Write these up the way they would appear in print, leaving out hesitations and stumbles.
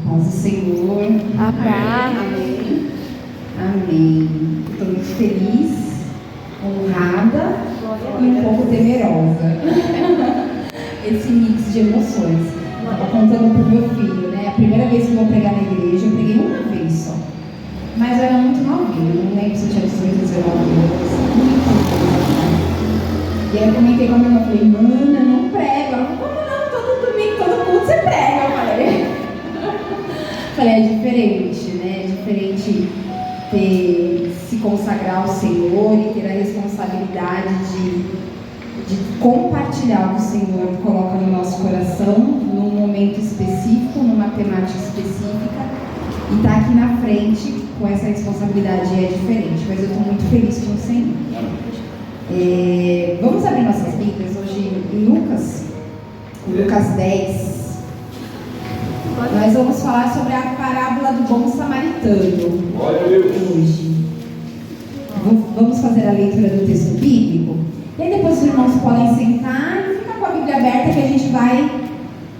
Paz do Senhor. A paz. Amém. Amém. Estou muito feliz, honrada e um pouco temerosa. Esse mix de emoções. Estava contando para o meu filho, né? A primeira vez que eu vou pregar na igreja, eu preguei uma vez só. Mas eu era muito novinha, não lembro se eu tinha 18, 19 anos. E aí eu comentei com a minha irmã, falei, mana, não prego. Ela falou, como não? Todo domingo, todo culto você prega. Eu falei, é diferente, né? É diferente se consagrar ao Senhor e ter a responsabilidade de compartilhar o que o Senhor coloca no nosso coração, num momento específico, numa temática específica, e estar aqui na frente com essa responsabilidade é diferente, mas eu estou muito feliz com o Senhor. Vamos abrir nossas Bíblias hoje em Lucas 10. Nós vamos falar sobre a parábola do bom samaritano hoje. Vamos fazer a leitura do texto bíblico. E aí depois os irmãos podem sentar e ficar com a Bíblia aberta, que a gente vai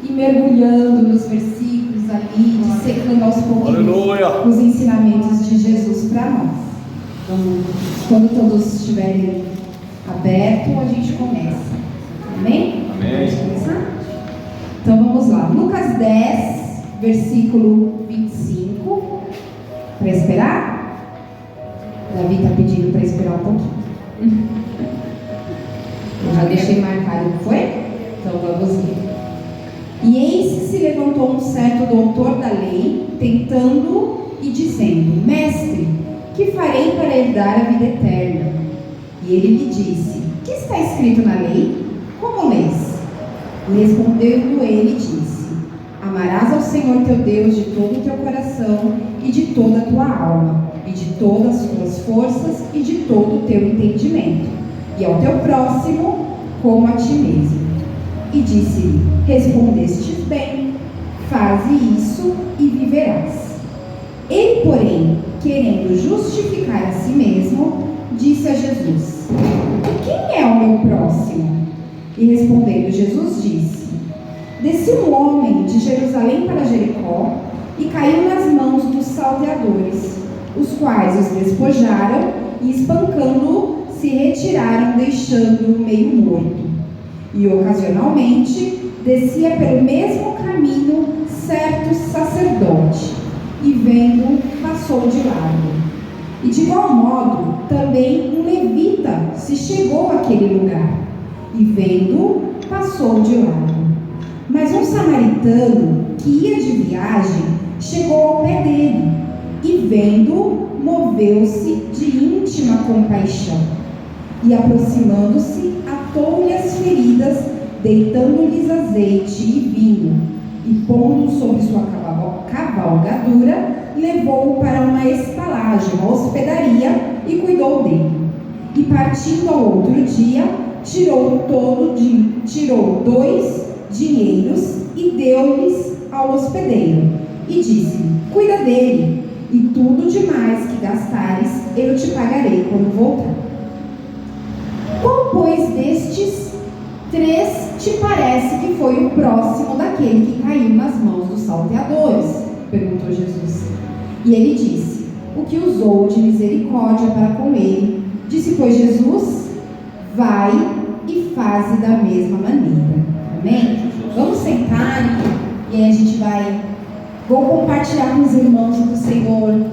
ir mergulhando nos versículos ali, dissecando aos pouquinhos os ensinamentos de Jesus para nós. Então, quando todos estiverem abertos, a gente começa. Amém? Amém. Vamos começar? Então vamos lá. Lucas 10, versículo 25. Para esperar? Davi está pedindo para esperar um pouquinho. Eu já deixei marcado, não foi? Então vamos ler. E eis que se levantou um certo doutor da lei, tentando e dizendo: Mestre, que farei para herdar a vida eterna? E ele lhe disse: Que está escrito na lei? Como lês? Respondendo ele, disse: Amarás ao Senhor teu Deus de todo o teu coração e de toda a tua alma, e de todas as tuas forças e de todo o teu entendimento, e ao teu próximo como a ti mesmo. E disse-lhe: Respondestes bem, faze isso e viverás. Ele, porém, querendo justificar a si mesmo, disse a Jesus: E quem é o meu próximo? E respondendo, Jesus disse: Desceu um homem de Jerusalém para Jericó e caiu nas mãos dos salteadores, os quais os despojaram e, espancando-o, se retiraram, deixando-o meio morto. E ocasionalmente descia pelo mesmo caminho certo sacerdote, e vendo, passou de largo. E de igual modo, também um levita se chegou àquele lugar, e vendo, passou de largo. Mas um samaritano que ia de viagem chegou ao pé dele, e vendo, moveu-se de íntima compaixão, e aproximando-se, atou-lhe as feridas, deitando-lhes azeite e vinho, e pondo sobre sua cavalgadura, levou-o para uma estalagem, uma hospedaria, e cuidou dele. E partindo ao outro dia, tirou 2 dinheiros e deu-lhes ao hospedeiro, e disse: Cuida dele, e tudo demais que gastares eu te pagarei quando voltar. Qual, pois, destes 3 te parece que foi o próximo daquele que caiu nas mãos dos salteadores? Perguntou Jesus. E ele disse: O que usou de misericórdia para com ele. Disse, pois, Jesus: Vai e faze da mesma maneira. Amém? Vamos sentar e aí a gente vou compartilhar com os irmãos o que o Senhor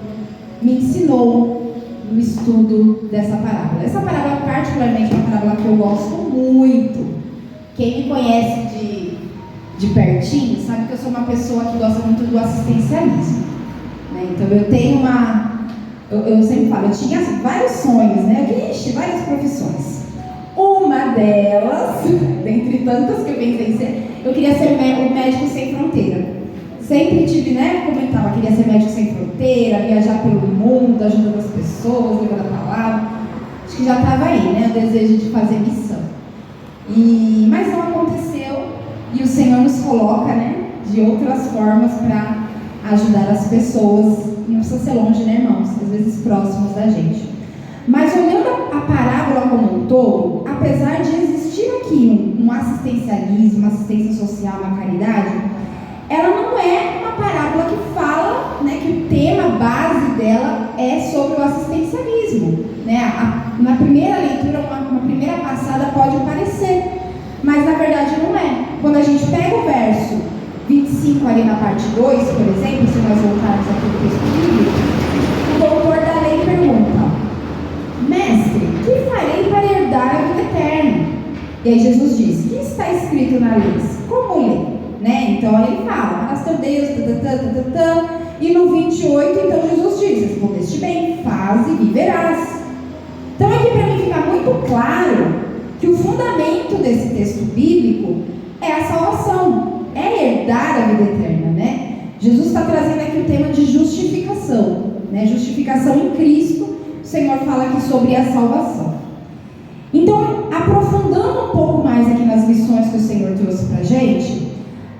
me ensinou no estudo dessa parábola. Essa parábola particularmente é uma parábola que eu gosto muito. Quem me conhece de pertinho sabe que eu sou uma pessoa que gosta muito do assistencialismo, né? Então eu tenho eu sempre falo, eu tinha vários sonhos, né? Eu queria várias profissões. Uma delas, dentre tantas que eu pensei em ser, eu queria ser o médico sem fronteira. Sempre tive, né, comentava, queria ser médico sem fronteira, viajar pelo mundo, ajudando as pessoas, levando a palavra. Acho que já estava aí, né, o desejo de fazer missão. Mas não aconteceu, e o Senhor nos coloca, né, de outras formas para ajudar as pessoas. Não precisa ser longe, né, irmãos? Às vezes próximos da gente. Mas olhando a parábola como um todo, apesar de existir aqui um assistencialismo, uma assistência social, uma caridade, ela não é uma parábola que 25, ali na parte 2, por exemplo, se nós voltarmos aqui no texto bíblico, o doutor da lei pergunta: Mestre, que farei para herdar a vida eterna? E aí Jesus diz: que está escrito na lei? Como ler? Né? Então ele fala: amarás teu Deus, e no 28, então Jesus diz: respondeste bem, faz e viverás. Então aqui para mim fica muito claro que o fundamento desse texto bíblico é a salvação, é herdar a vida eterna, né? Jesus está trazendo aqui o tema de justificação, né? Justificação em Cristo. O Senhor fala aqui sobre a salvação. Então, aprofundando um pouco mais aqui nas lições que o Senhor trouxe para a gente,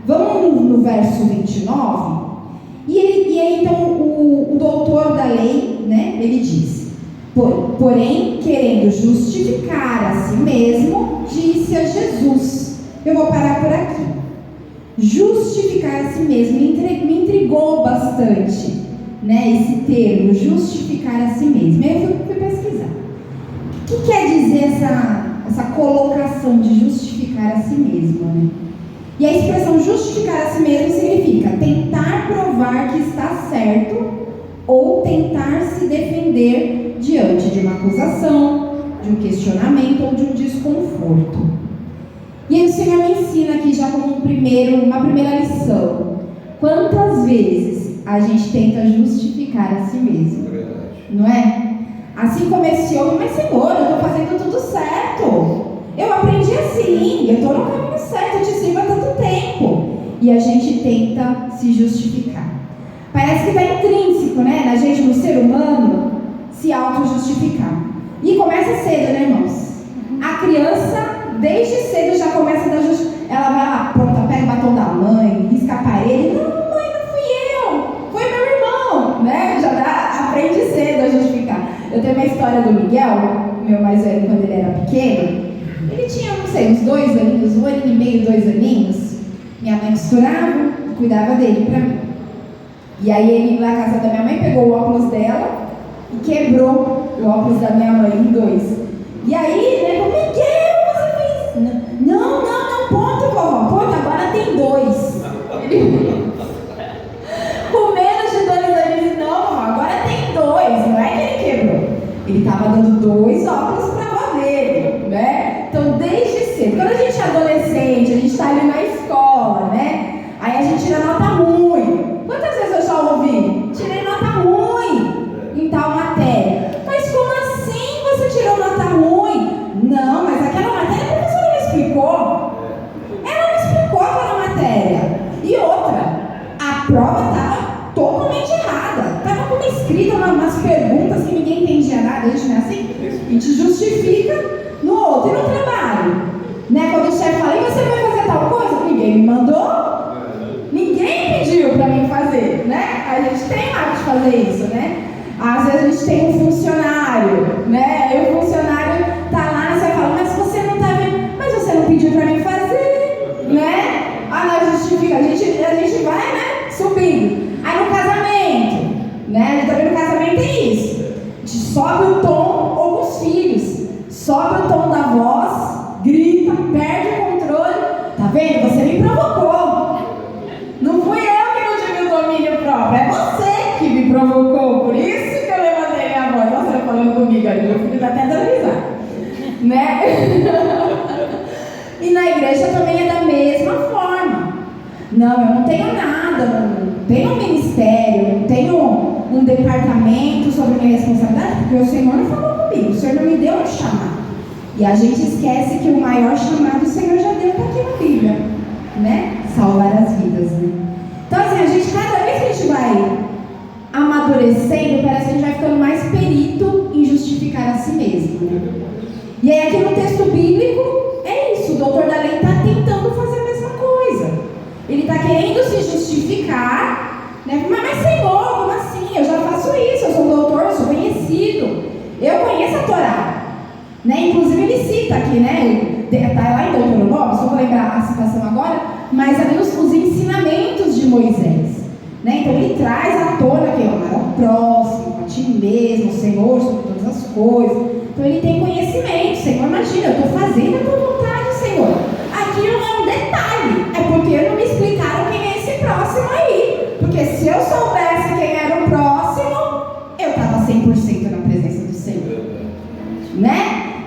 vamos no verso 29, e aí então o doutor da lei, né, ele diz: porém, querendo justificar a si mesmo, disse a Jesus. Eu vou parar por aqui. Justificar a si mesmo me intrigou bastante, né, esse termo, justificar a si mesmo. Aí eu fui pesquisar. O que quer dizer essa colocação de justificar a si mesmo, né? E a expressão justificar a si mesmo significa tentar provar que está certo ou tentar se defender diante de uma acusação, de um questionamento ou de um desconforto. E aí o Senhor me ensina aqui já como uma primeira lição: quantas vezes a gente tenta justificar a si mesmo? É verdade. Não é? Assim como esse homem: mas Senhor, eu estou fazendo tudo certo, eu aprendi assim, eu estou no caminho certo, eu te sirvo há tanto tempo. E a gente tenta se justificar. Parece que está intrínseco, né, na gente, no ser humano, se auto-justificar. E começa cedo, né, irmãos? A criança, desde cedo, já começa a dar justificação. Ela vai lá, pronta, pega o batom da mãe, risca a parede. Não, mãe, não fui eu, foi meu irmão, né? Já aprende cedo a justificar. Eu tenho uma história do Miguel, meu mais velho, quando ele era pequeno. Ele tinha, não sei, uns 2 aninhos, 1 ano e meio, 2 aninhos. Minha mãe costurava e cuidava dele pra mim. E aí ele, na casa da minha mãe, pegou o óculos dela e quebrou o óculos da minha mãe em 2. E aí, né, falou: Miguel, você fez? Não, ponto, vovó, ponto, agora tem 2. Com menos de 2 anos, não, vovó, agora tem 2, não é que ele quebrou. Ele estava dando 2 óculos para a avó dele, né? Então, desde cedo, quando a gente é adolescente, a gente está ali na escola, né? Aí a gente tira nota ruim. Quantas vezes eu já ouvi? Tirei nota ruim em tal matéria. Mas como assim você tirou nota ruim? Não, mas aquela matéria a professora não explicou. Ela não explicou aquela matéria. E outra, a prova estava totalmente errada. Estava como escrita umas perguntas que ninguém entendia nada. A gente não é assim? A gente justifica no outro. E no trabalho, né? Quando o chefe fala: e você vai fazer tal coisa? Ninguém me mandou. Ninguém pediu para mim fazer, né? A gente tem hábito de fazer isso, né? Às vezes a gente tem um funcionário, né? E o funcionário tá lá e você fala: mas você não tá vendo, mas você não pediu para mim fazer, né? Nós justifica, a gente vai, né? Subindo. Aí no casamento, né? Também no casamento tem isso. A gente sobe o tom, ou com os filhos, sobe o tom da voz, grita, perde o controle. Tá vendo? Você me provocou. Não fui eu que não tive o domínio próprio, é você que me provocou. Por isso que eu levantei minha voz. Nossa, eu falando comigo ali, meu filho tá até dando risada, né? E na igreja também é da mesma forma. Não, eu não tenho nada, não tenho um ministério, não tenho um departamento sobre minha responsabilidade, porque o Senhor não falou comigo, o Senhor não me deu um chamado. E a gente esquece que o maior chamado o Senhor já deu aqui na Bíblia, né? Salvar as vidas, né? Então assim, a gente, cada vez que a gente vai amadurecendo, parece que a gente vai ficando mais perito em justificar a si mesmo, né? E aí aqui no texto bíblico é isso, o doutor da lei está tentando fazer a mesma coisa. Ele está querendo se justificar, né? Mas Senhor, como assim? Eu já faço isso, eu sou doutor, eu sou conhecido, eu conheço a Torá, né? Inclusive ele cita aqui, né? Está lá em Deuteronômio, só vou lembrar a citação agora, mas ali os ensinamentos de Moisés, né? Então ele traz à tona que amar ao próximo, a ti mesmo, o Senhor sobre todas as coisas. Então ele tem conhecimento. Senhor, imagina, eu estou fazendo a tua vontade, Senhor. Aqui não é um detalhe, é porque não me explicaram quem é esse próximo.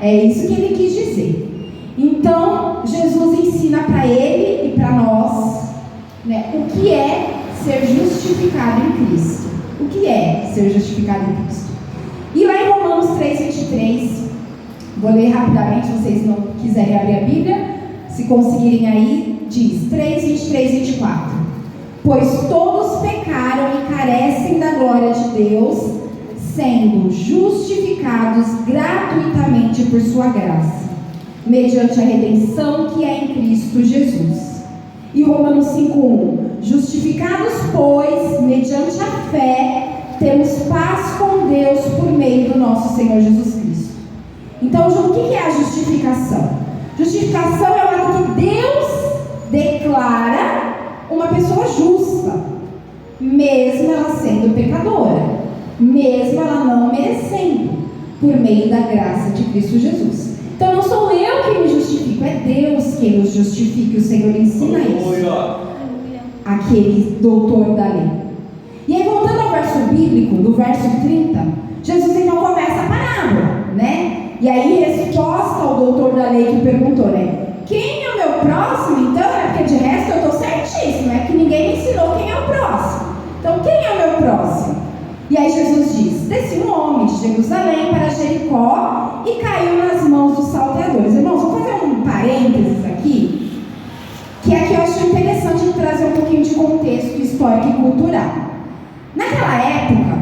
É isso que ele quis dizer. Então, Jesus ensina para ele e para nós, né, o que é ser justificado em Cristo. O que é ser justificado em Cristo? E lá em Romanos 3:23, vou ler rapidamente, se vocês não quiserem abrir a Bíblia, se conseguirem aí, diz 3:23-24. Pois todos pecaram e carecem da glória de Deus, sendo justificados gratuitamente por sua graça, mediante a redenção que é em Cristo Jesus. E Romanos 5:1, justificados, pois, mediante a fé, temos paz com Deus por meio do nosso Senhor Jesus Cristo. Então, o que é a justificação? Justificação é o ato que Deus declara uma pessoa justa, mesmo ela sendo pecadora, mesmo ela não merecendo, por meio da graça de Cristo Jesus. Então não sou eu que me justifico, é Deus quem nos justifica. O Senhor ensina isso, aquele doutor da lei. E aí, voltando ao verso bíblico, do verso 30, Jesus então começa a parábola, né? E aí, resposta ao doutor da lei que perguntou, né? Quem é o meu próximo, então? É porque de resto eu estou certíssimo, é que ninguém me ensinou quem é o próximo. Então, quem é o meu próximo? E aí Jesus diz, desce um homem de Jerusalém para Jericó e caiu nas mãos dos salteadores. Irmãos, vou fazer um parênteses aqui, que aqui eu acho interessante trazer um pouquinho de contexto histórico e cultural. Naquela época,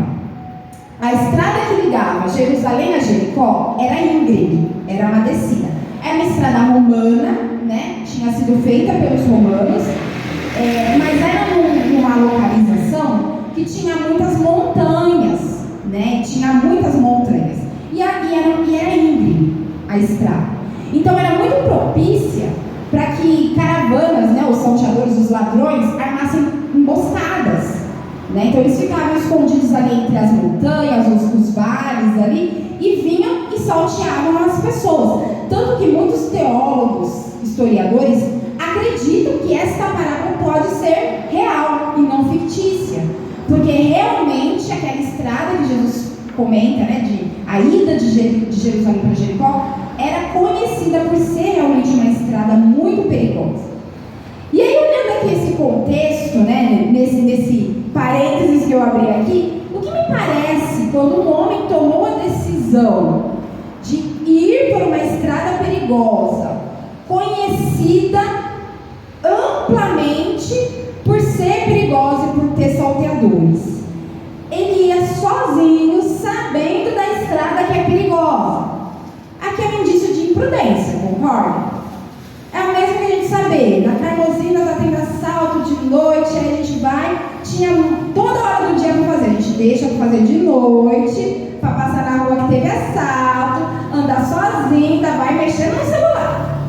a estrada que ligava Jerusalém a Jericó era íngreme, era uma descida. Era uma estrada romana, né? Tinha sido feita pelos romanos, mas era numa localização que tinha muitas montanhas, né? Tinha muitas montanhas. E era íngreme a estrada. Então era muito propícia para que caravanas, né? Os salteadores, os ladrões, armassem emboscadas. Né? Então eles ficavam escondidos ali entre as montanhas, os vales ali, e vinham e salteavam as pessoas. Tanto que muitos teólogos, historiadores, acreditam que esta parábola pode ser real e não fictícia. Porque realmente aquela estrada que Jesus comenta, né, a ida de Jerusalém para Jericó, era conhecida por ser realmente uma estrada muito perigosa. E aí, olhando aqui esse contexto, né, nesse parênteses que eu abri aqui, o que me parece quando um homem tomou a decisão de ir por uma estrada perigosa, conhecida amplamente por ser perigosa e por ter salteadores, ele ia sozinho, sabendo da estrada que é perigosa. Aqui é um indício de imprudência, concorda? É o mesmo que a gente saber, na Carmozina está tendo assalto de noite, aí a gente vai, tinha toda hora do dia para fazer, a gente deixa para fazer de noite, para passar na rua que teve assalto, andar sozinho, ainda vai mexendo no celular.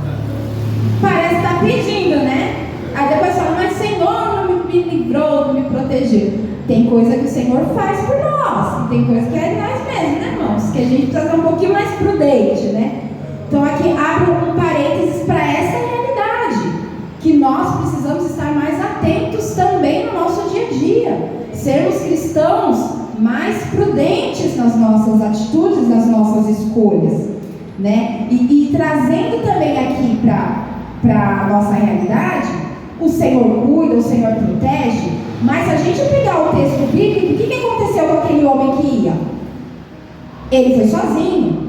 Parece que está pedindo, né? Aí depois fala, mas o Senhor não me livrou, não me protegeu. Tem coisa que o Senhor faz por nós, e tem coisa que é nós mesmos, né, irmãos? Que a gente precisa ser um pouquinho mais prudente, né? Então aqui abre um parênteses para essa realidade, que nós precisamos estar mais atentos também no nosso dia a dia, sermos cristãos mais prudentes nas nossas atitudes, nas nossas escolhas, né? E trazendo também aqui para a nossa realidade, o Senhor cuida, o Senhor protege, mas se a gente pegar o texto bíblico, o que aconteceu com aquele homem que ia? Ele foi sozinho.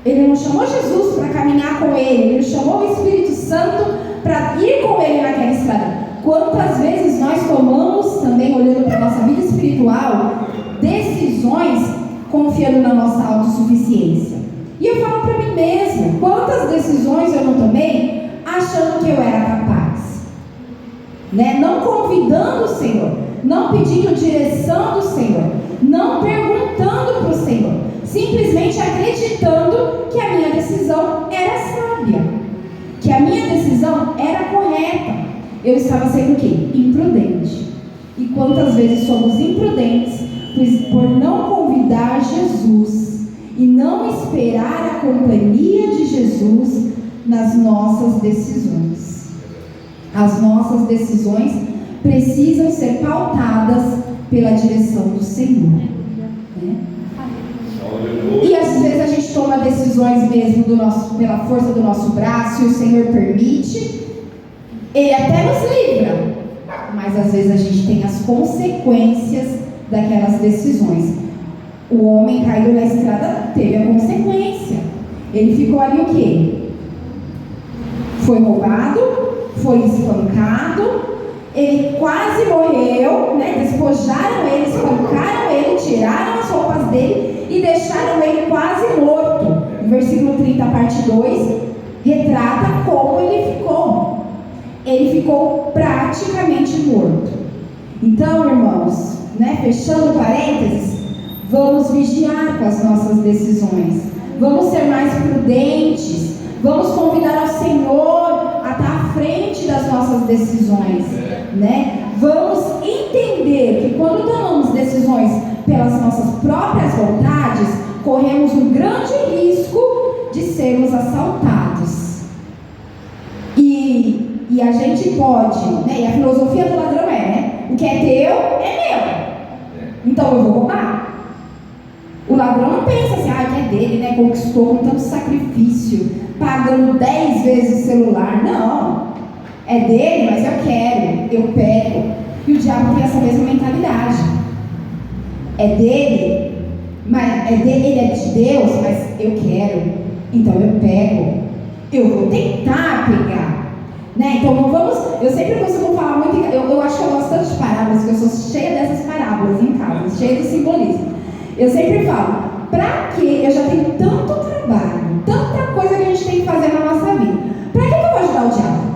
Ele não chamou Jesus para caminhar com ele não chamou o Espírito Santo para ir com ele naquela estrada. Quantas vezes nós tomamos, também olhando para a nossa vida espiritual, decisões confiando na nossa autossuficiência? E eu falo para mim mesma, quantas decisões eu não tomei achando que eu era capaz, né? Não convidando o Senhor, não pedindo direção do Senhor, não perguntando para o Senhor, simplesmente acreditando que a minha decisão era sábia, que a minha decisão era correta. Eu estava sendo o quê? Imprudente. E quantas vezes somos imprudentes por não convidar Jesus e não esperar a companhia de Jesus nas nossas decisões. As nossas decisões precisam ser pautadas pela direção do Senhor, né? E às vezes a gente toma decisões mesmo pela força do nosso braço, e o Senhor permite, Ele até nos livra, mas às vezes a gente tem as consequências daquelas decisões. O homem caído na estrada teve a consequência. Ele ficou ali o quê? Foi roubado, foi espancado, ele quase morreu, né? Despojaram ele, espancaram ele, tiraram as roupas dele e deixaram ele quase morto. No versículo 30, parte 2, retrata como ele ficou. Ele ficou praticamente morto. Então, irmãos, né, fechando parênteses, vamos vigiar com as nossas decisões, vamos ser mais prudentes, vamos convidar ao Senhor a estar à frente das nossas decisões, né? Vamos entender que quando tomamos decisões pelas nossas próprias vontades, corremos um grande risco de sermos assaltados. E a gente pode, né? E a filosofia do ladrão né? O que é teu, é meu. Então eu vou roubar. O ladrão não pensa assim, que é dele, né? Conquistou com tanto sacrifício, pagando 10 vezes o celular. Não. É dele, mas eu quero, eu pego. E o diabo tem essa mesma mentalidade. É dele, ele é de Deus, mas eu quero. Então eu pego. Eu vou tentar pegar. Né? Então não vamos. Eu sempre costumo falar muito. Eu acho que eu gosto tanto de parábolas, que eu sou cheia dessas parábolas em casa, cheia de simbolismo. Eu sempre falo, pra que eu já tenho tanto trabalho, tanta coisa que a gente tem que fazer na nossa vida? Pra que eu vou ajudar o diabo?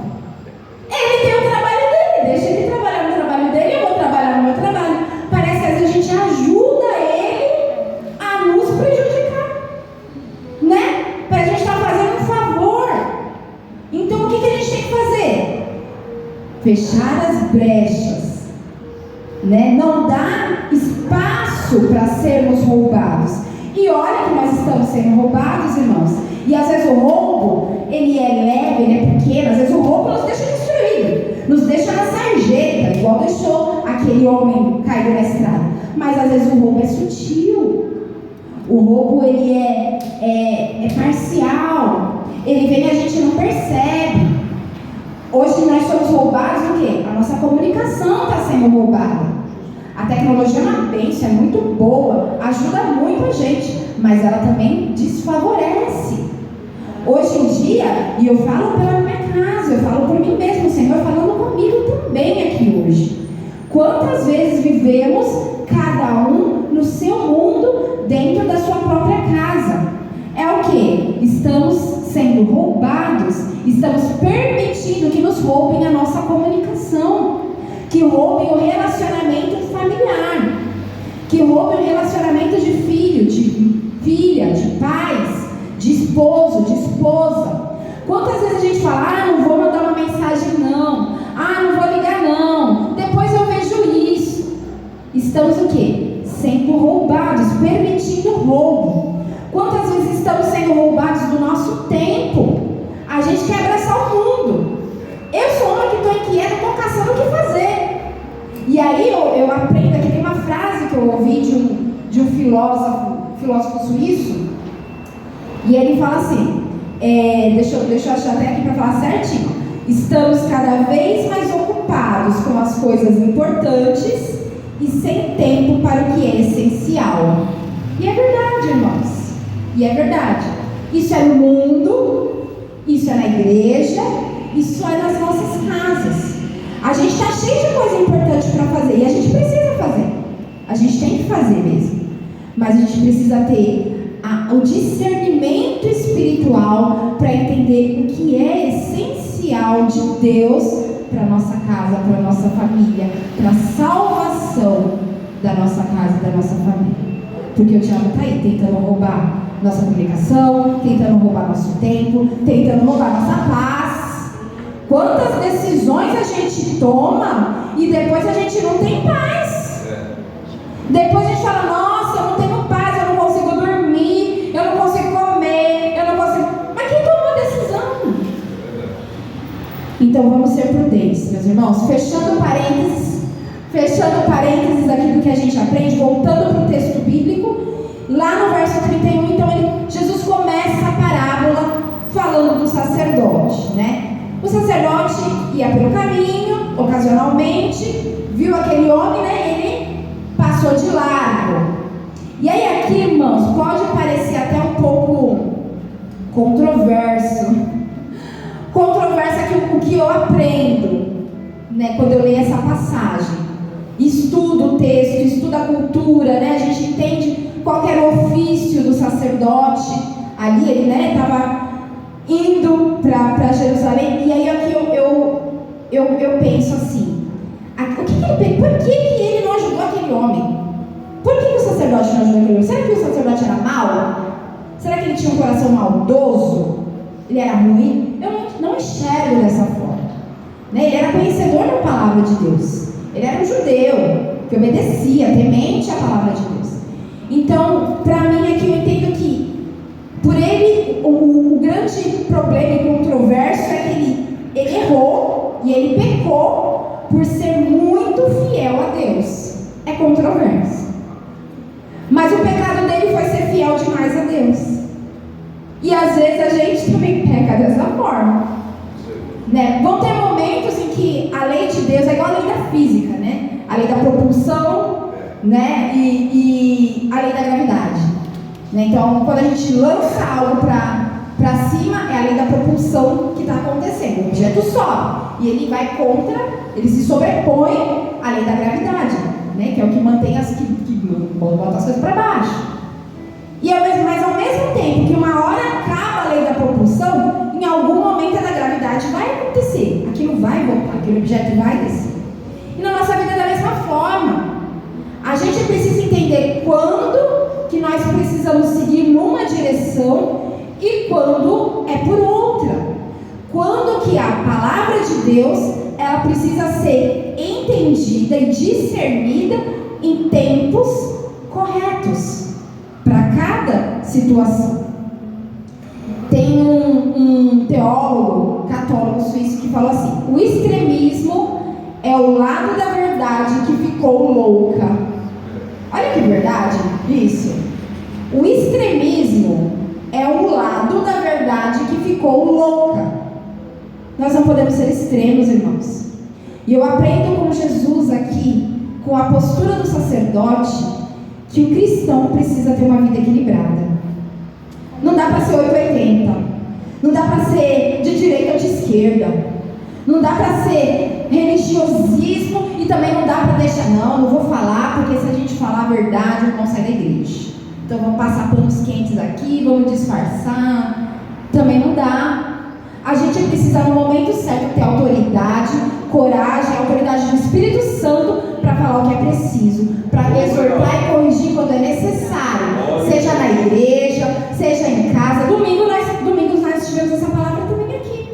Ele tem o trabalho dele, deixa ele trabalhar no trabalho dele, eu vou trabalhar no meu trabalho. Parece que às vezes a gente ajuda ele a nos prejudicar, né? Pra gente estar fazendo um favor. Então o que a gente tem que fazer? Fechar as brechas, né? Não dar espaço para sermos roubados. E olha que nós estamos sendo roubados, irmãos. E às vezes o roubo, ele é leve, ele é pequeno. Às vezes o roubo nos deixa destruído, nos deixa na sarjeta, igual deixou aquele homem caído na estrada. Mas às vezes o roubo é sutil. O roubo, ele é parcial. Ele vem e a gente não percebe. Hoje nós somos roubados o quê? A nossa comunicação está sendo roubada. A tecnologia é uma bênção, é muito boa, ajuda muito a gente, mas ela também desfavorece. Hoje em dia, e eu falo pela minha casa, eu falo por mim mesmo, o Senhor falando comigo também aqui hoje. Quantas vezes vivemos cada um no seu mundo, dentro da sua própria casa? É o que? Estamos sendo roubados, estamos permitindo que nos roubem a nossa comunicação, que roubem o relacionamento familiar, que roubem o relacionamento de filho, de filha, de pais, de esposo, de esposa. Quantas vezes a gente fala, não vou mandar uma mensagem não, não vou ligar não, depois eu vejo isso. Estamos o quê? Sendo roubados, permitindo roubo. Quantas vezes estamos sendo roubados do nosso tempo? A gente quer abraçar o mundo. Eu sou uma que estou inquieta, estou caçando o que fazer. E aí eu aprendo, aqui tem uma frase que eu ouvi de um filósofo suíço, e ele fala assim, deixa eu achar até aqui para falar certinho. Estamos cada vez mais ocupados com as coisas importantes e sem tempo para o que é essencial. E é verdade, irmãos. E é verdade. Isso é no mundo, isso é na igreja, isso é nas nossas casas. A gente está cheio de coisa importante para fazer e a gente precisa fazer. A gente tem que fazer mesmo. Mas a gente precisa ter o discernimento espiritual para entender o que é essencial de Deus para a nossa casa, para a nossa família, para a salvação da nossa casa e da nossa família. Porque o diabo está aí tentando roubar nossa comunicação, tentando roubar nosso tempo, tentando roubar nossa paz. Quantas decisões a gente toma e depois a gente não tem paz. Depois a gente fala, nossa, eu não tenho paz, eu não consigo dormir, eu não consigo comer, eu não consigo... Mas quem tomou a decisão? Então vamos ser prudentes, meus irmãos. Fechando parênteses aqui do que a gente aprende, voltando para o texto bíblico, lá no verso 31, então Jesus começa né? O sacerdote ia pelo caminho, ocasionalmente, viu aquele homem, né? Ele passou de largo. E aí aqui, irmãos, pode parecer até um pouco controverso. Controverso é o que eu aprendo, né, quando eu leio essa passagem. Estudo o texto, estudo a cultura, né? A gente entende qual era o ofício do sacerdote. Ali ele, né, estava indo para Jerusalém. E aí aqui eu penso assim, por que ele não ajudou aquele homem? Por que o sacerdote não ajudou aquele homem? Será que o sacerdote era mau? Será que ele tinha um coração maldoso? Ele era ruim? Eu não enxergo dessa forma, né? Ele era conhecedor da palavra de Deus. Ele era um judeu que obedecia, temente à palavra de Deus. Então, para mim aqui eu entendo que por ele, o grande problema e controverso é que ele errou e ele pecou por ser muito fiel a Deus. É controverso. Mas o pecado dele foi ser fiel demais a Deus. E às vezes a gente também peca dessa forma, né? Vão ter momentos em que a lei de Deus é igual a lei da física, né? A lei da propulsão, né? E a lei da gravidade, né? Então, quando a gente lança algo para cima, é a lei da propulsão que está acontecendo. O objeto sobe e ele vai contra, ele se sobrepõe à lei da gravidade, né? Que é o que mantém que bota as coisas para baixo. Mas ao mesmo tempo que uma hora acaba a lei da propulsão, em algum momento a da gravidade vai acontecer. Aquilo vai voltar, aquele objeto vai descer. E na nossa vida é da mesma forma. A gente precisa entender quando que nós precisamos seguir numa direção e quando é por outra. Quando que a palavra de Deus, ela precisa ser entendida e discernida em tempos corretos para cada situação. Tem um teólogo católico suíço que falou assim: o extremismo é o lado da verdade que ficou louca. Olha que verdade isso. O extremismo é o lado da verdade que ficou louca. Nós não podemos ser extremos, irmãos. E eu aprendo com Jesus aqui, com a postura do sacerdote, que o cristão precisa ter uma vida equilibrada. Não dá para ser 880. Não dá para ser de direita ou de esquerda. Não dá para ser religiosismo e também não dá para deixar, não vou falar, porque se a gente falar a verdade, não sai da igreja. Então vamos passar panos quentes aqui, vamos disfarçar. Também não dá. A gente precisa, no momento certo, ter autoridade, coragem, autoridade do Espírito Santo para falar o que é preciso, para exortar e corrigir quando é necessário, seja na igreja, seja em casa. Domingos nós tivemos essa palavra também aqui,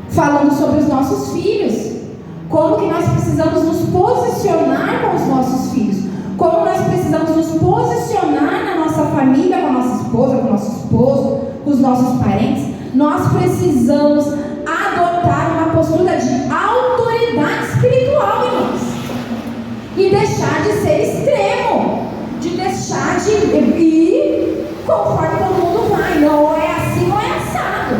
falando sobre os nossos filhos, como que nós precisamos nos posicionar com os nossos filhos, como nós precisamos nos posicionar na nossa família, com a nossa esposa, com o nosso esposo, com os nossos parentes. Nós precisamos adotar uma postura de autoridade espiritual, irmãos, e deixar de ser extremo, de deixar de ir conforme todo mundo vai. Não é assim, não é assado.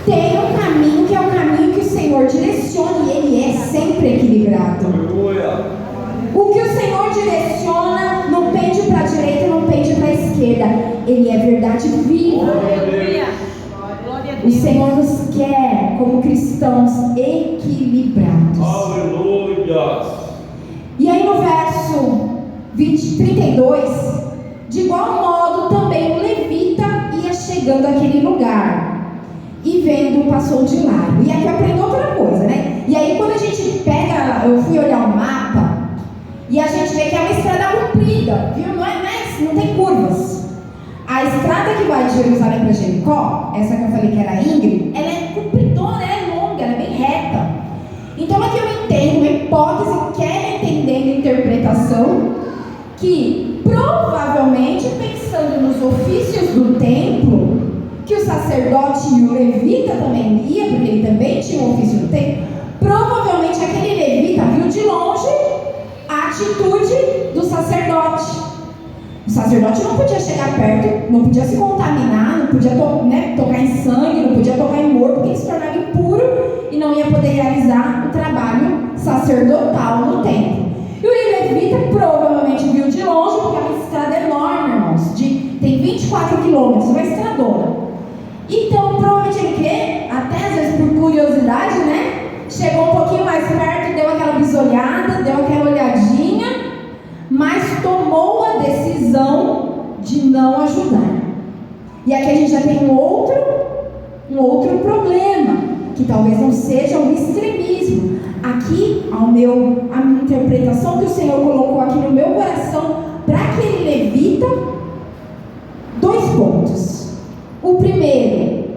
Tem um caminho que é o caminho que o Senhor direciona, e ele é sempre equilibrado. O que o Senhor direciona não pende para a direita, não pende para a esquerda. Ele é verdade viva. O Senhor nos quer como cristãos equilibrados. Aleluia. E aí no verso 32, de igual modo também o levita ia chegando àquele lugar, e vendo, passou de largo. E aqui aprendeu outra coisa, né? E aí quando a gente pega, eu fui olhar o mapa, e a gente vê que é uma estrada comprida, viu? Não tem curvas. A estrada que vai de Jerusalém para Jericó, essa que eu falei que era íngreme, ela é compridona, ela é longa, ela é bem reta. Então aqui eu entendo, uma hipótese, quero entender a interpretação, que provavelmente, pensando nos ofícios do templo, que o sacerdote e o levita também ia, porque ele também tinha um ofício do templo, provavelmente aquele levita viu de longe a atitude do sacerdote. O sacerdote não podia chegar perto, não podia se contaminar, não podia tocar em sangue, não podia tocar em morto, porque ele se tornava impuro e não ia poder realizar o trabalho sacerdotal no templo. E o levita provavelmente viu de longe, porque é uma estrada enorme, irmãos, tem 24 quilômetros, uma estradona. Então, provavelmente ele quer, até às vezes por curiosidade, chegou um pouquinho mais perto, deu aquela bisolhada, deu aquela olhadinha, mas tomou a decisão de não ajudar. E aqui a gente já tem um outro problema, que talvez não seja um extremismo. Aqui, a minha interpretação que o Senhor colocou aqui no meu coração, para aquele levita, 2 pontos. O primeiro,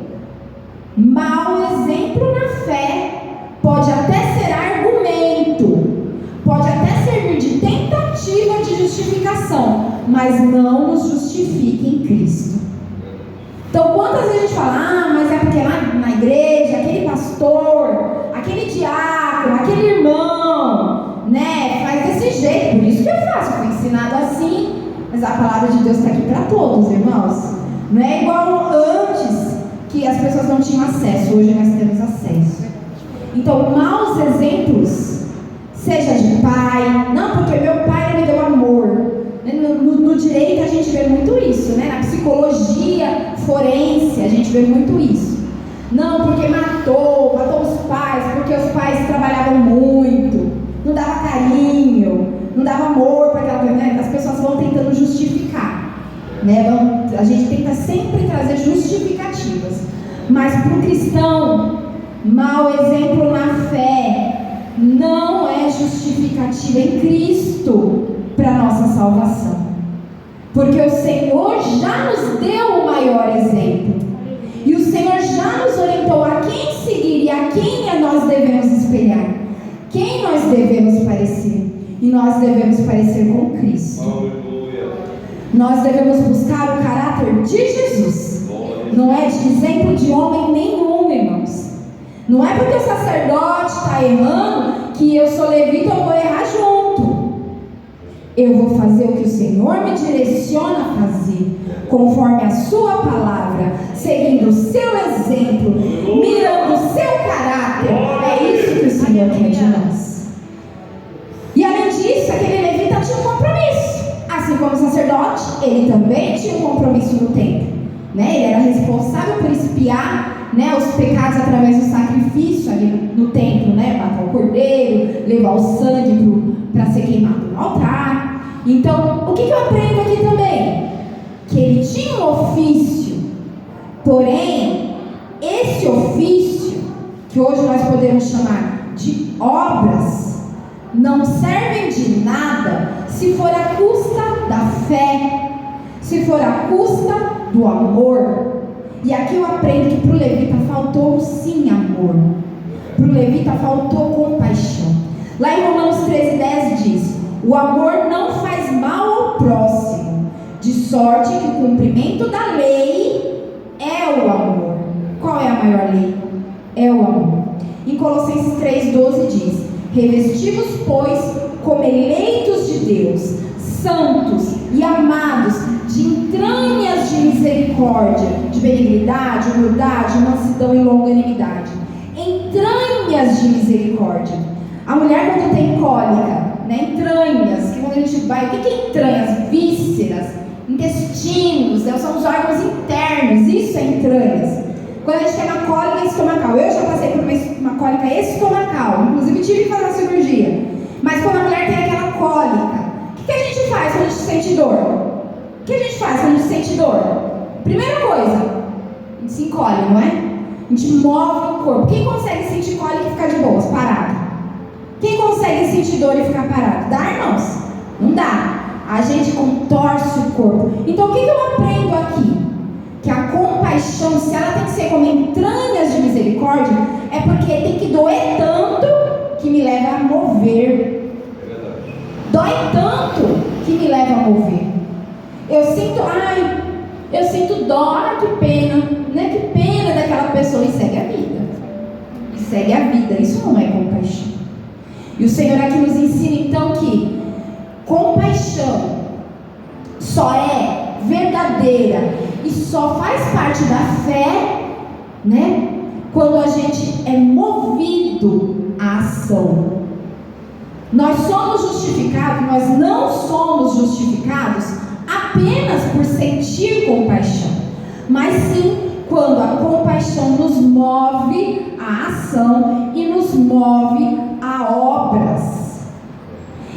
mau exemplo na fé pode até ser argumento, pode até servir de tentativa de justificação, mas não nos justifica em Cristo. Então, quantas vezes a gente fala, mas é porque lá na igreja, aquele pastor, aquele diácono, aquele irmão, faz desse jeito, por isso que eu faço, fui ensinado assim, mas a palavra de Deus está aqui para todos, irmãos. Não é igual antes, que as pessoas não tinham acesso, hoje nós temos acesso. Então, maus exemplos, seja de pai, não, porque meu pai me deu amor. No direito a gente vê muito isso, na psicologia forense a gente vê muito isso. Não, porque matou os pais, porque os pais trabalhavam muito, não dava carinho, não dava amor para aquela coisa, as pessoas vão tentando justificar, a gente tenta sempre trazer justificativas, mas para o cristão, mau exemplo na fé não é justificativa em Cristo para a nossa salvação, porque o Senhor já nos deu o maior exemplo, e o Senhor já nos orientou a quem seguir e a quem nós devemos espelhar, quem nós devemos parecer, e nós devemos parecer com Cristo. Aleluia. Nós devemos buscar o caráter de Jesus, não é de exemplo de homem nenhum, irmãos. Não é porque o sacerdote está errando que eu sou levita, eu vou errar junto. Eu vou fazer o que o Senhor me direciona a fazer, conforme a sua palavra, seguindo o seu exemplo, mirando o seu caráter. É isso que o Senhor quer de nós. E além disso, aquele levita tinha um compromisso. Assim como o sacerdote, ele também tinha um compromisso no templo. Ele era responsável por expiar os pecados através do sacrifício ali no templo, matar o cordeiro, levar o sangue para ser queimado no altar. Então, o que eu aprendo aqui também? Que ele tinha um ofício, porém, esse ofício, que hoje nós podemos chamar de obras, não servem de nada se for à custa da fé, se for à custa do amor. E aqui eu aprendo que para o levita faltou sim amor, para o levita faltou compaixão. Lá em Romanos 13:10 diz: o amor não faz mal ao próximo, de sorte que o cumprimento da lei é o amor. Qual é a maior lei? É o amor. Em Colossenses 3:12 diz: revesti-vos, pois, como eleitos de Deus, santos e amados, de entranhas de misericórdia, de benignidade, humildade, mansidão e longanimidade. Entranhas de misericórdia. A mulher, quando tem cólica, entranhas, que quando a gente vai, o que é entranhas? Vísceras, intestinos, são os órgãos internos, isso é entranhas. Quando a gente tem uma cólica estomacal, eu já passei por uma cólica estomacal, inclusive tive que fazer uma cirurgia. Mas quando a mulher tem aquela cólica, o que a gente faz quando a gente sente dor? O que a gente faz quando a gente sente dor? Primeira coisa, a gente se encolhe, não é? A gente move o corpo. Quem consegue sentir cólica e ficar de boas, parado? Quem consegue sentir dor e ficar parado? Dá, irmãos? Não dá. A gente contorce o corpo. Então o que eu aprendo aqui? Que a compaixão, se ela tem que ser como entranhas de misericórdia, é porque tem que doer tanto que me leva a mover. Dói tanto que me leva a mover. Eu sinto dó, que pena, que pena daquela pessoa, e segue a vida. E segue a vida, isso não é compaixão. E o Senhor aqui nos ensina então que compaixão só é verdadeira e só faz parte da fé, né? Quando a gente é movido à ação. Nós somos justificados, nós não somos justificados apenas por sentir compaixão, mas sim quando a compaixão nos move à ação e nos move a obras.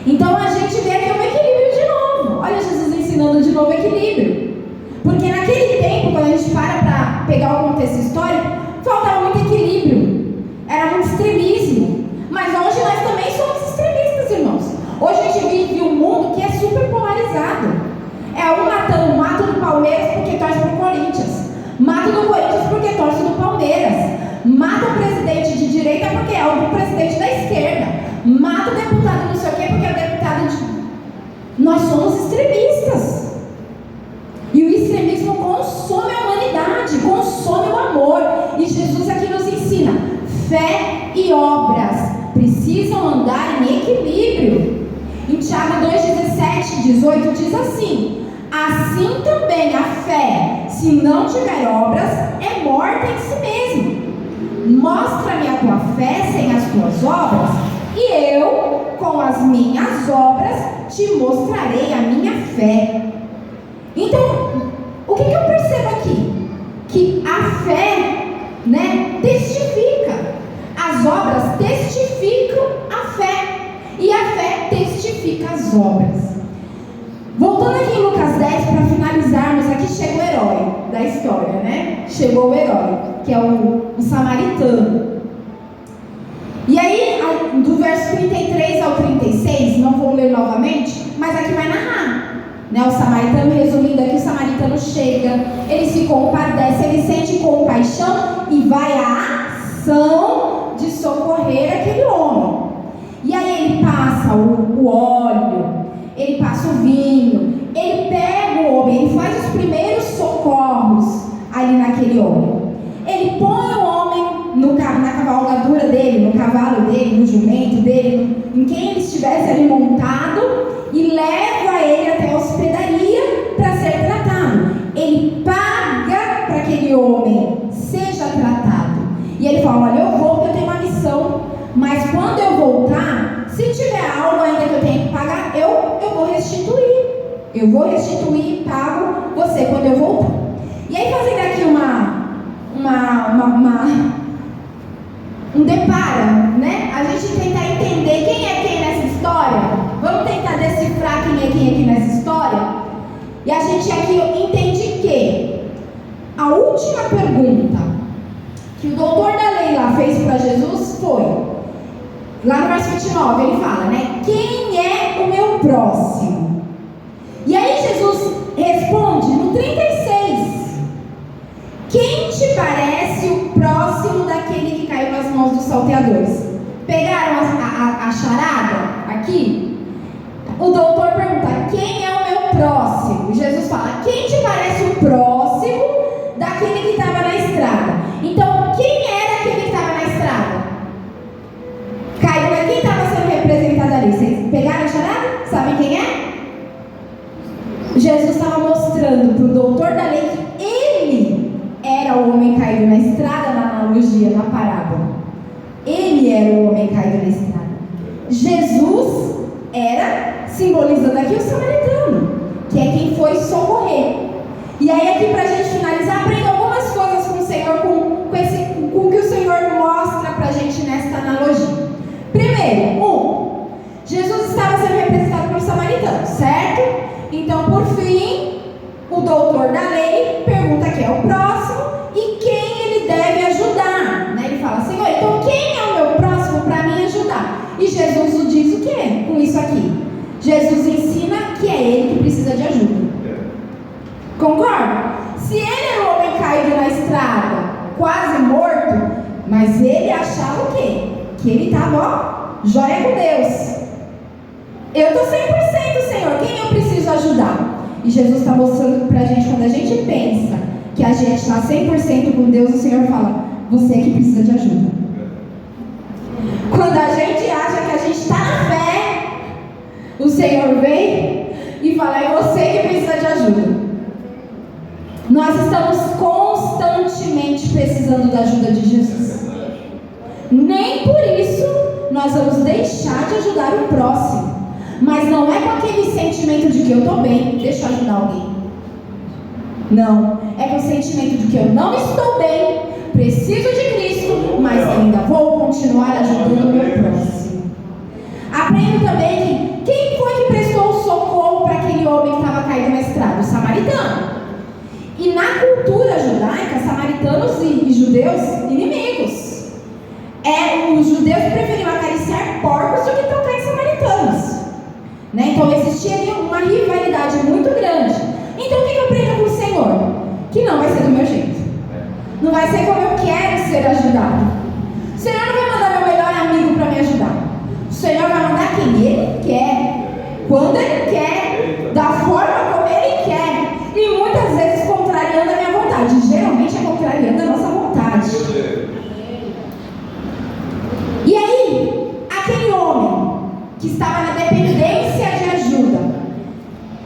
Então a gente vê aqui um equilíbrio de novo. Olha Jesus ensinando de novo equilíbrio. Porque naquele tempo, quando a gente para pegar o contexto histórico, faltava muito equilíbrio. Era muito extremismo. Mas hoje nós também somos extremistas, irmãos. Hoje a gente vive um mundo que é super polarizado. É um matando, mata do Palmeiras porque torce pro Corinthians. Mata do Corinthians porque torce do Palmeiras. Mata o presidente de direita porque é o presidente da esquerda. Mata o deputado não sei o quê porque é o deputado de... Nós somos extremistas. E o extremismo consome a humanidade, consome o amor. E Jesus aqui nos ensina: fé e obras precisam andar em equilíbrio. Em Tiago 2:17-18 diz assim: assim também a fé, se não tiver obras, é morta em si mesmo. Mostra-me a tua fé sem as tuas obras, e eu, com as minhas obras, te mostrarei a minha fé. Então, o que eu percebo aqui? Que a fé, né, testifica. As obras testificam a fé. E a fé testifica as obras. Voltando aqui em Lucas 10, para finalizarmos, aqui chega o herói da história, né? Chegou o herói, que é o samaritano. E aí, do verso 33 ao 36, não vou ler novamente, mas aqui vai narrar, né? O samaritano, resumindo aqui, o samaritano chega, ele se compadece, ele sente compaixão e vai à ação de socorrer aquele homem. E aí ele passa o óleo, ele passa o vinho, ele pega o homem, ele faz os primeiros socorros ali naquele homem. Ele põe o homem na cavalgadura dele, no cavalo dele, no jumento dele, em quem ele estivesse ali montado, e leva ele até a hospedaria para ser tratado. Ele paga para que aquele homem seja tratado. E ele fala: olha, eu vou porque eu tenho uma missão, mas quando eu voltar, se tiver algo ainda que eu tenho que pagar, eu vou restituir. Eu vou restituir e pago você quando eu voltar. E aí, fazendo aqui um depara, né? A gente tentar entender quem é quem nessa história. Vamos tentar decifrar quem é quem aqui nessa história. E a gente aqui entende que a última pergunta que o doutor da lei lá fez para Jesus foi, lá no verso 29, ele fala, né? Quem é o meu próximo? E aí Jesus responde no 36. Quem te parece o próximo daquele que caiu nas mãos dos salteadores? Pegaram a charada aqui? O doutor pergunta: quem é o meu próximo? Jesus fala: quem te parece o próximo daquele que estava na estrada? Então, quem era aquele que estava na estrada? Caiu, quem estava sendo representado ali? Vocês pegaram a charada? Sabem quem é? Jesus estava mostrando para o doutor da lei que ele era o homem caído na estrada, na analogia, na parábola. Ele era o homem caído na estrada. Jesus era, simbolizando aqui, o samaritano, que é quem foi socorrer. E aí aqui, para a gente finalizar, aprenda algumas coisas com o Senhor, com o que o Senhor mostra para a gente nesta analogia. Primeiro, Jesus estava sendo representado por samaritano, certo? Então, por fim, o doutor da lei pergunta quem é o próximo e quem ele deve ajudar, né? Ele fala: Senhor, então quem é o meu próximo para me ajudar? E Jesus nos diz o quê com isso aqui? Jesus ensina que é ele que precisa de ajuda. Concorda? Se ele era um homem caído na estrada, quase morto, mas ele achava o quê? Que ele estava, ó, jóia com Deus. Eu estou 100%, Senhor, quem eu preciso ajudar? E Jesus está mostrando para a gente, quando a gente pensa que a gente está 100% com Deus, o Senhor fala: você que precisa de ajuda. Quando a gente acha que a gente está na fé, o Senhor vem e fala: é você que precisa de ajuda. Nós estamos constantemente precisando da ajuda de Jesus. Nem por isso nós vamos deixar de ajudar o próximo. Mas não é com aquele sentimento de que eu estou bem, deixa eu ajudar alguém. Não, é com o sentimento de que eu não estou bem, preciso de Cristo, mas ainda vou continuar ajudando o meu próximo. Aprendo também que quem foi que prestou o socorro para aquele homem que estava caído na estrada? O samaritano. E na cultura judaica, samaritanos e judeus, inimigos. Os judeus preferiam acariciar porcos do que tocar em samaritanos. Né? Então existia ali uma rivalidade muito grande. Então o que eu aprendo com o Senhor? Que não vai ser do meu jeito. Não vai ser como eu quero ser ajudado. O Senhor não vai mandar meu melhor amigo para me ajudar. O Senhor vai mandar quem Ele quer, quando Ele quer, da forma como Ele quer. E muitas vezes contrariando a minha vontade. Geralmente é contrariando a nossa vontade. E aí, aquele homem que estava na dependência de ajuda,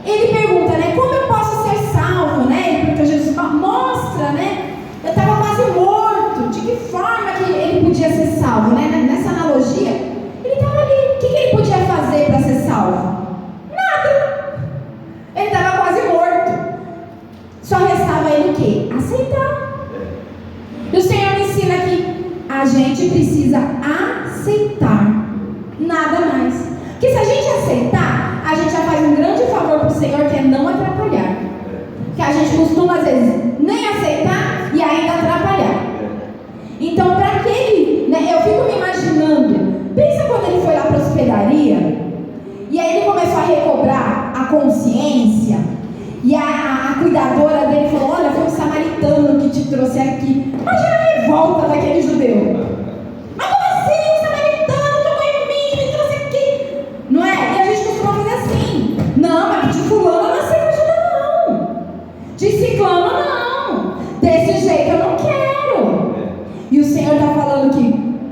ele pergunta, né, como eu posso ser salvo, né? Ele pergunta a Jesus, mostra, né? Eu estava quase morto, de que forma que ele podia ser salvo, né? Nessa analogia, ele estava ali, o que ele podia fazer para ser salvo? Nada. Ele estava quase morto. Só restava ele o quê? Aceitar. E o Senhor me ensina que a gente precisa aceitar, nada mais. Porque se a gente aceitar, a gente já faz um grande favor para o Senhor, que é não atrapalhar. Que a gente costuma, às vezes, nem aceitar e ainda atrapalhar. Então, para aquele, né, eu fico me imaginando, pensa quando ele foi lá para a hospedaria, e aí ele começou a recobrar a consciência, e a cuidadora dele falou, olha, foi um samaritano que te trouxe aqui. Imagina a revolta daquele judeu. Mas como assim, um samaritano tocou em mim, me trouxe aqui? Não é? E a gente costuma fazer assim. Não, mas de fulano eu não aceito ajuda não. De ciclano não. Desse jeito eu não quero. E o Senhor está falando que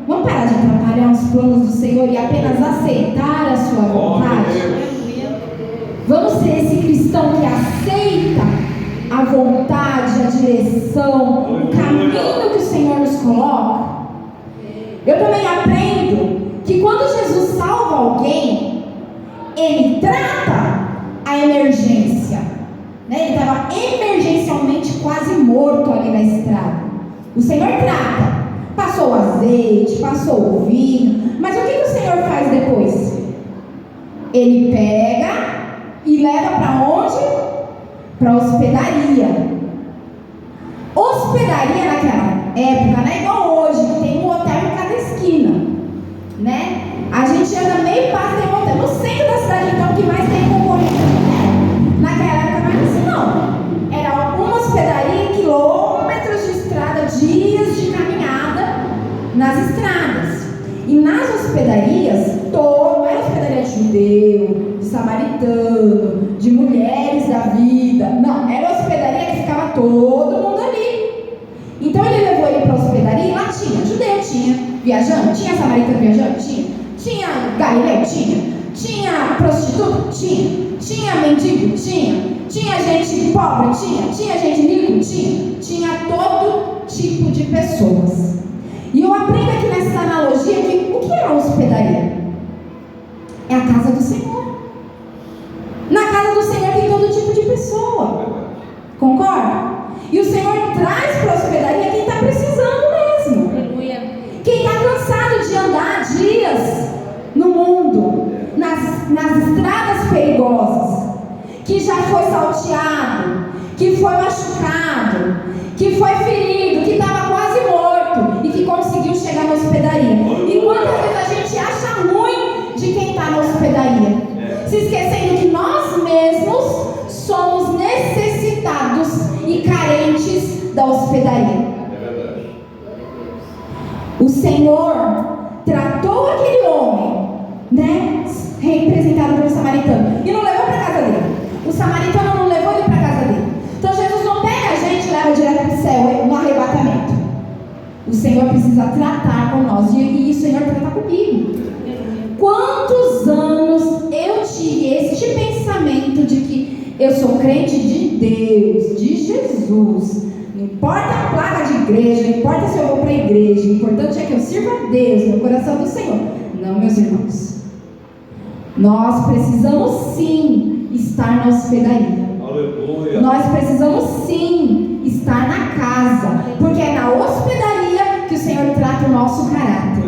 vamos parar de atrapalhar os planos do Senhor e apenas aceitar a sua vontade. Vamos ser esse cristão que aceita a vontade, a direção, o caminho que o Senhor nos coloca. Eu também aprendo que quando Jesus salva alguém, Ele trata a emergência. Né? Ele estava emergencialmente quase morto ali na estrada. O Senhor trata. Passou o azeite, passou o vinho. Mas o que o Senhor faz depois? Ele pega e leva para onde? Para a hospedaria. Hospedaria naquela época não é igual hoje, que tem um hotel em cada esquina, né? A gente anda meio passo, tem um hotel no centro da cidade, então, que mais tem concorrência, né? Naquela época não era assim, não. Era uma hospedaria, quilômetros de estrada, dias de caminhada nas estradas. E nas hospedarias, não era hospedaria de judeu, de samaritano, de mulheres da vida. Não, era hospedaria que ficava todo mundo ali. Então ele levou ele para a hospedaria e lá tinha judeu, tinha viajante, tinha samaritano viajante, tinha galileu, tinha prostituta, tinha mendigo, tinha gente pobre, tinha gente rico, tinha todo tipo de pessoas. E eu aprendo aqui nessa analogia que o que é a hospedaria? É a casa do Senhor. Na casa do Senhor tem todo tipo de pessoa. Concorda? E o Senhor traz para a hospedaria quem está precisando mesmo. Aleluia. Quem está cansado de andar dias no mundo, nas estradas perigosas, que já foi salteado, que foi machucado, que foi ferido, que estava quase morto e que conseguiu chegar na hospedaria. E quantas vezes a gente acha ruim de quem está na hospedaria, se esquecendo que nós mesmos somos necessitados e carentes da hospedaria. O Senhor tratou aquele homem, né, representado pelo samaritano, e não levou para casa dele. O samaritano não levou ele para casa dele. Então Jesus não pega a gente e leva direto para o céu no arrebatamento. O Senhor precisa tratar com nós, e o Senhor trata comigo. Quantos anos eu tive este pensamento de que eu sou crente de Deus, de Jesus. Não importa a placa de igreja, não importa se eu vou para a igreja, o importante é que eu sirva a Deus no coração do Senhor. Não, meus irmãos. Nós precisamos sim estar na hospedaria. Aleluia. Nós precisamos sim estar na casa, porque é na hospedaria que o Senhor trata o nosso caráter.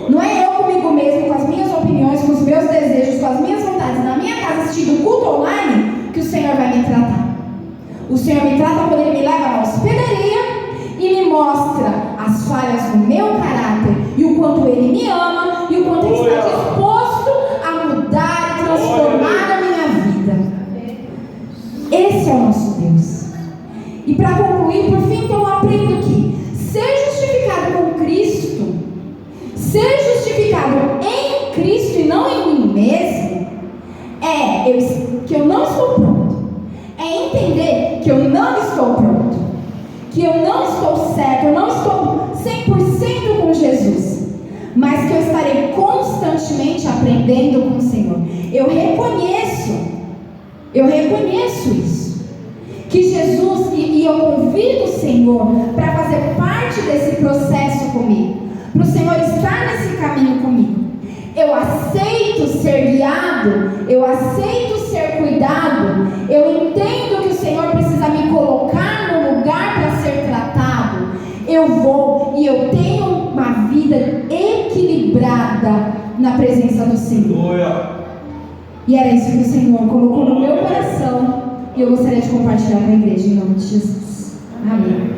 Não é eu comigo mesmo, com as minhas opiniões, com os meus desejos, com as minhas vontades, na minha casa assistindo culto online, que o Senhor vai me tratar. O Senhor me trata quando Ele me leva na hospedaria e me mostra as falhas do meu caráter e o quanto Ele me ama e o quanto Ele está disposto a mudar e transformar a minha vida. Esse é o nosso Deus. E para concluir, por fim, então eu aprendo que ser justificado com Cristo, ser justificado em Cristo e não em mim mesmo, que eu não estou pronto. É entender que eu não estou pronto, que eu não estou certo, eu não estou 100% com Jesus, mas que eu estarei constantemente aprendendo com o Senhor. Eu reconheço isso, que Jesus, e eu convido o Senhor para fazer parte desse processo comigo, para o Senhor estar nesse caminho comigo. Eu aceito ser guiado, eu aceito ser cuidado, eu entendo que o Senhor precisa me colocar no lugar para ser tratado. Eu vou e eu tenho uma vida equilibrada na presença do Senhor. E era isso que o Senhor colocou no meu coração e eu gostaria de compartilhar com a igreja em nome de Jesus. Amém.